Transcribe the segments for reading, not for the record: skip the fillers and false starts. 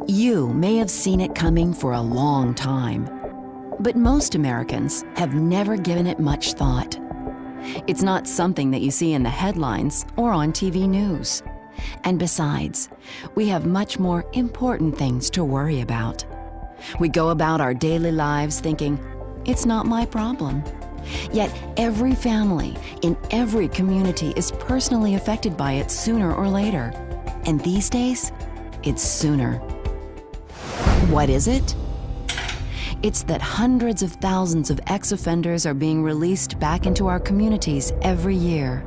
You may have seen it coming for a long time, but most Americans have never given it much thought. It's not something that you see in the headlines or on TV news. And besides, we have much more important things to worry about. We go about our daily lives thinking, it's not my problem. Yet every family in every community is personally affected by it sooner or later. And these days, it's sooner. What is it? It's that hundreds of thousands of ex-offenders are being released back into our communities every year.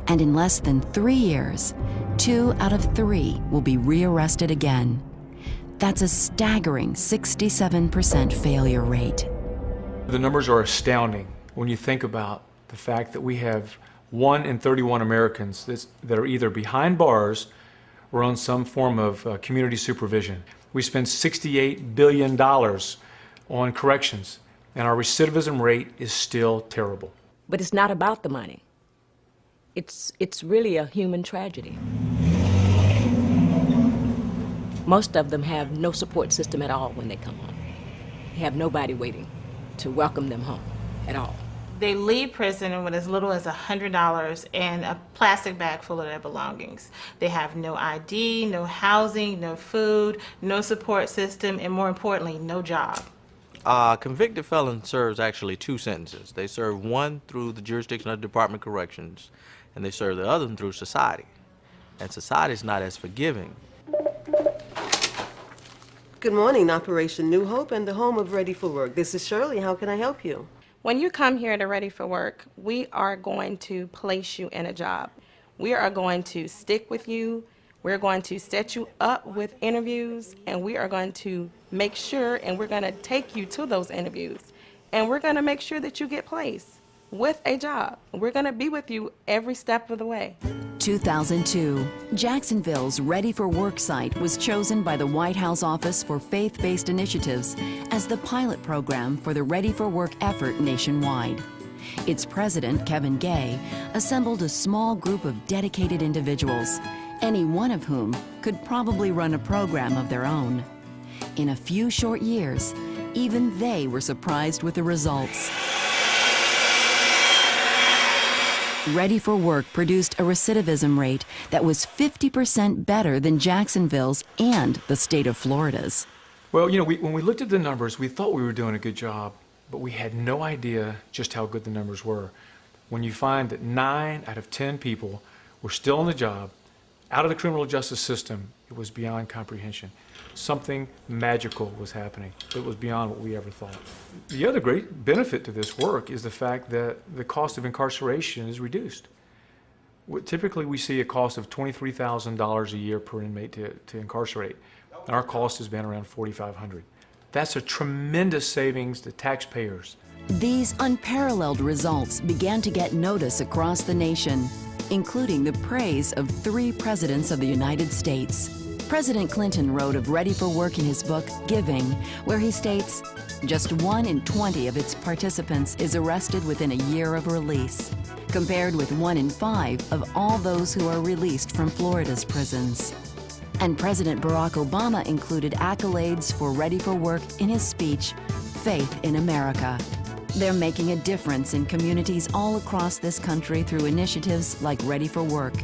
And in less than 3 years, 2 out of 3 will be rearrested again. That's a staggering 67% failure rate. The numbers are astounding when you think about the fact that we have 1 in 31 Americans that are either behind bars or on some form of community supervision. We spend $68 billion on corrections, and our recidivism rate is still terrible. But it's not about the money. It's really a human tragedy. Most of them have no support system at all when they come home. They have nobody waiting to welcome them home at all. They leave prison with as little as $100 and a plastic bag full of their belongings. They have no ID, no housing, no food, no support system, and more importantly, no job. A convicted felon serves actually 2 sentences. They serve one through the jurisdiction of the Department of Corrections, and they serve the other one through society. And society is not as forgiving. Good morning, Operation New Hope and the home of Ready4Work. This is Shirley. How can I help you? When you come here to Ready4Work, we are going to place you in a job. We are going to stick with you. We're going to set you up with interviews, and we are going to make sure, and we're going to take you to those interviews, and we're going to make sure that you get placed with a job. We're going to be with you every step of the way. 2002, Jacksonville's Ready4Work site was chosen by the White House Office for Faith-Based Initiatives as the pilot program for the Ready4Work effort nationwide. Its president, Kevin Gay, assembled a small group of dedicated individuals, any one of whom could probably run a program of their own. In a few short years, even they were surprised with the results. Ready4Work produced a recidivism rate that was 50% better than Jacksonville's and the state of Florida's. Well, when we looked at the numbers, we thought we were doing a good job, but we had no idea just how good the numbers were. When you find that 9 out of 10 people were still on the job, out of the criminal justice system, it was beyond comprehension. Something magical was happening. It was beyond what we ever thought. The other great benefit to this work is the fact that the cost of incarceration is reduced. Typically, we see a cost of $23,000 a year per inmate to incarcerate. And our cost has been around $4,500. That's a tremendous savings to taxpayers. These unparalleled results began to get notice across the nation, including the praise of 3 presidents of the United States. President Clinton wrote of Ready4Work in his book, Giving, where he states, just 1 in 20 of its participants is arrested within a year of release, compared with 1 in 5 of all those who are released from Florida's prisons. And President Barack Obama included accolades for Ready4Work in his speech, Faith in America. They're making a difference in communities all across this country through initiatives like Ready4Work,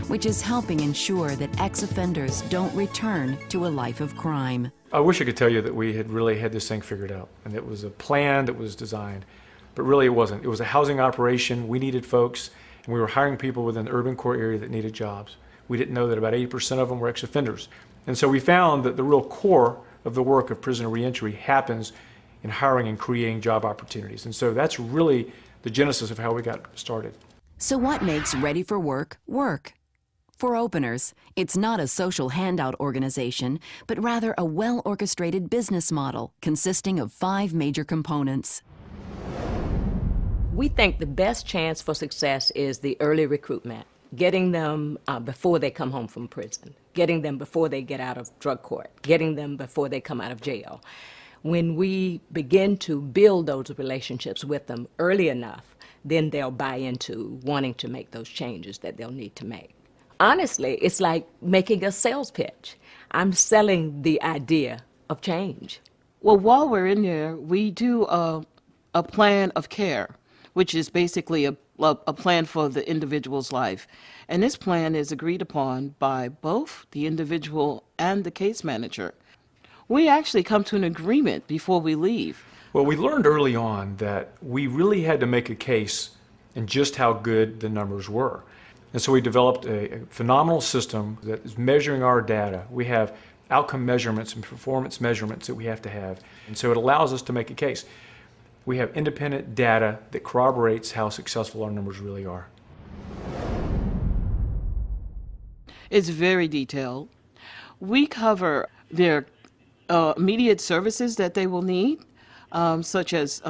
which is helping ensure that ex-offenders don't return to a life of crime. I wish I could tell you that we had really had this thing figured out, and it was a plan that was designed, but really it wasn't. It was a housing operation. We needed folks, and we were hiring people within the urban core area that needed jobs. We didn't know that about 80% of them were ex-offenders. And so we found that the real core of the work of prisoner reentry happens in hiring and creating job opportunities. And so that's really the genesis of how we got started. So what makes Ready4Work work? For openers, it's not a social handout organization, but rather a well-orchestrated business model consisting of 5 major components. We think the best chance for success is the early recruitment, getting them before they come home from prison, getting them before they get out of drug court, getting them before they come out of jail. When we begin to build those relationships with them early enough, then they'll buy into wanting to make those changes that they'll need to make. Honestly, it's like making a sales pitch. I'm selling the idea of change. Well, while we're in there, we do a plan of care, which is basically a plan for the individual's life. And this plan is agreed upon by both the individual and the case manager. We actually come to an agreement before we leave. Well, we learned early on that we really had to make a case in just how good the numbers were. And so we developed a phenomenal system that is measuring our data. We have outcome measurements and performance measurements that we have to have. And so it allows us to make a case. We have independent data that corroborates how successful our numbers really are. It's very detailed. We cover their immediate services that they will need, such as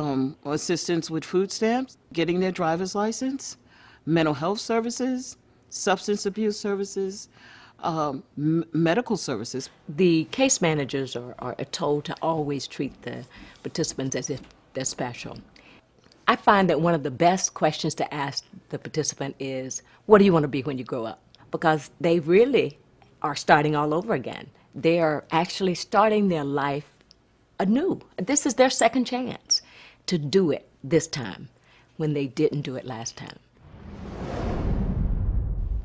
assistance with food stamps, getting their driver's license, mental health services, substance abuse services, medical services. The case managers are told to always treat the participants as if they're special. I find that one of the best questions to ask the participant is, what do you want to be when you grow up? Because they really are starting all over again. They are actually starting their life anew. This is their second chance to do it this time when they didn't do it last time.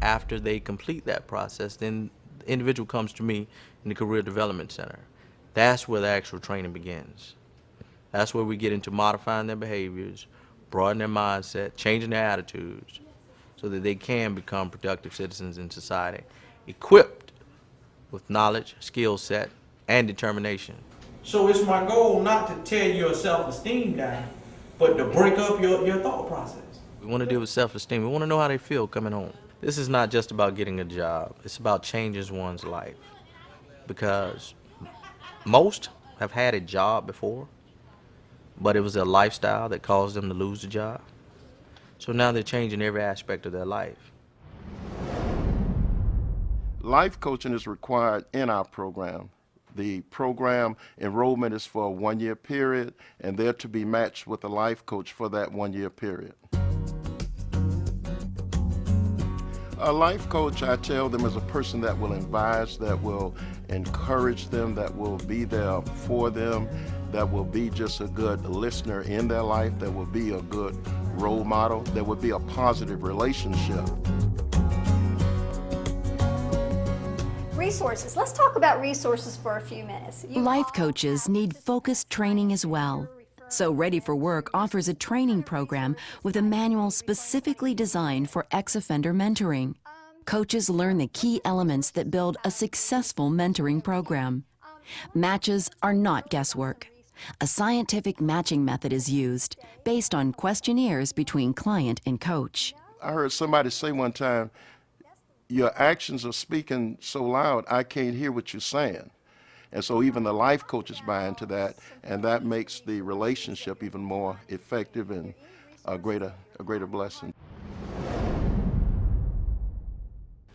After they complete that process, then the individual comes to me in the Career Development Center. That's where the actual training begins. That's where we get into modifying their behaviors, broadening their mindset, changing their attitudes, so that they can become productive citizens in society, equipped with knowledge, skill set, and determination. So it's my goal not to tear your self-esteem down, but to break up your thought process. We want to deal with self-esteem. We want to know how they feel coming home. This is not just about getting a job. It's about changing one's life. Because most have had a job before, but it was their lifestyle that caused them to lose the job. So now they're changing every aspect of their life. Life coaching is required in our program. The program enrollment is for a 1-year period, and they're to be matched with a life coach for that 1-year period. A life coach, I tell them, is a person that will advise, that will encourage them, that will be there for them, that will be just a good listener in their life, that will be a good role model, that will be a positive relationship. Resources. Let's talk about resources for a few minutes. Life coaches need focused training as well. So Ready4Work offers a training program with a manual specifically designed for ex-offender mentoring. Coaches learn the key elements that build a successful mentoring program. Matches are not guesswork. A scientific matching method is used based on questionnaires between client and coach. I heard somebody say one time, your actions are speaking so loud, I can't hear what you're saying. And so even the life coaches buy into that, and that makes the relationship even more effective and a greater blessing.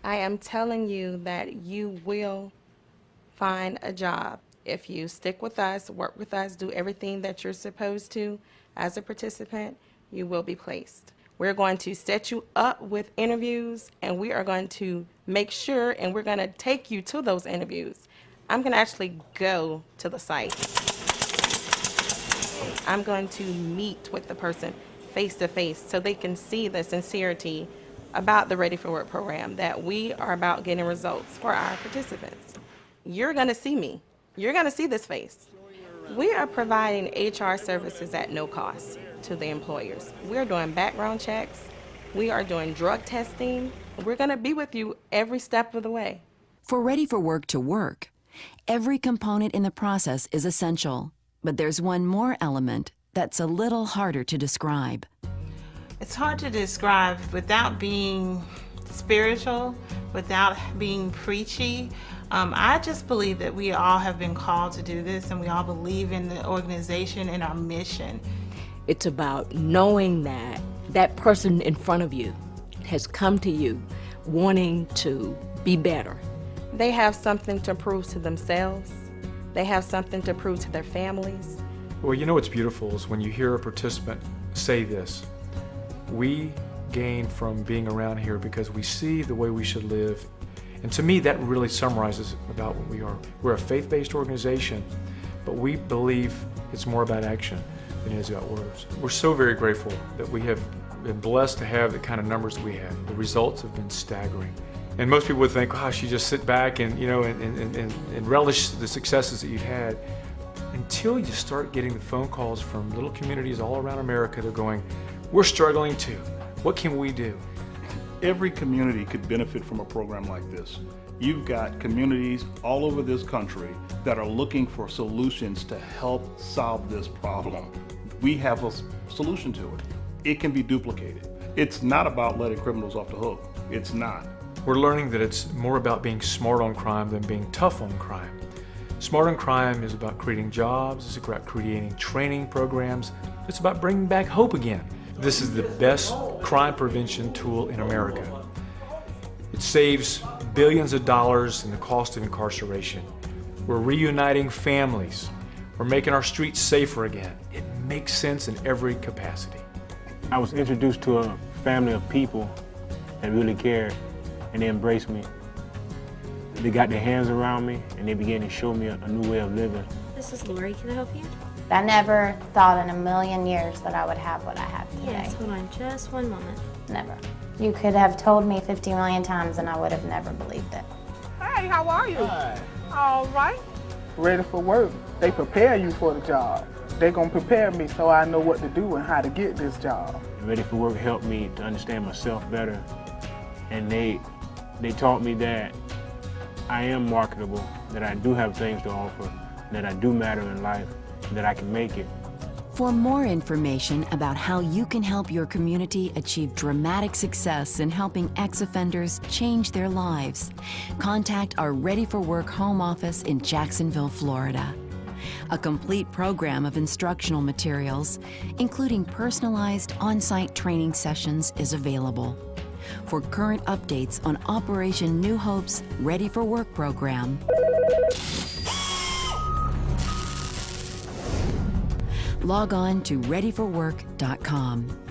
I am telling you that you will find a job. If you stick with us, work with us, do everything that you're supposed to as a participant, you will be placed. We're going to set you up with interviews, and we are going to make sure, and we're going to take you to those interviews. I'm going to actually go to the site. I'm going to meet with the person face to face so they can see the sincerity about the Ready4Work program, that we are about getting results for our participants. You're going to see me. You're going to see this face. We are providing HR services at no cost to the employers. We're doing background checks. We are doing drug testing. We're going to be with you every step of the way. For Ready4Work to work, every component in the process is essential, but there's one more element that's a little harder to describe. It's hard to describe without being spiritual, without being preachy. I just believe that we all have been called to do this, and we all believe in the organization and our mission. It's about knowing that that person in front of you has come to you wanting to be better. They have something to prove to themselves. They have something to prove to their families. Well, you know what's beautiful is when you hear a participant say this. We gain from being around here because we see the way we should live, And to me, that really summarizes about what we are. We're a faith-based organization, but we believe it's more about action than it is about words. We're so very grateful that we have been blessed to have the kind of numbers that we have. The results have been staggering. And most people would think, gosh, you just sit back and, and relish the successes that you've had, until you start getting the phone calls from little communities all around America. They're going, we're struggling too. What can we do? Every community could benefit from a program like this. You've got communities all over this country that are looking for solutions to help solve this problem. We have a solution to it. It can be duplicated. It's not about letting criminals off the hook. It's not. We're learning that it's more about being smart on crime than being tough on crime. Smart on crime is about creating jobs, it's about creating training programs, it's about bringing back hope again. This is the best crime prevention tool in America. It saves billions of dollars in the cost of incarceration. We're reuniting families. We're making our streets safer again. It makes sense in every capacity. I was introduced to a family of people that really cared, and they embraced me. They got their hands around me, and they began to show me a new way of living. This is Lori. Can I help you? I never thought in a million years that I would have what I have today. Yes, hold on just one moment. Never. You could have told me 50 million times and I would have never believed it. Hey, how are you? Hi. All right. Ready for work. They prepare you for the job. They're going to prepare me so I know what to do and how to get this job. Ready for Work helped me to understand myself better, and they taught me that I am marketable, that I do have things to offer, that I do matter in life, that I can make it. For more information about how you can help your community achieve dramatic success in helping ex-offenders change their lives, contact our Ready for Work home office in Jacksonville, Florida. A complete program of instructional materials, including personalized on-site training sessions, is available. For current updates on Operation New Hope's Ready for Work program, log on to ready4work.com.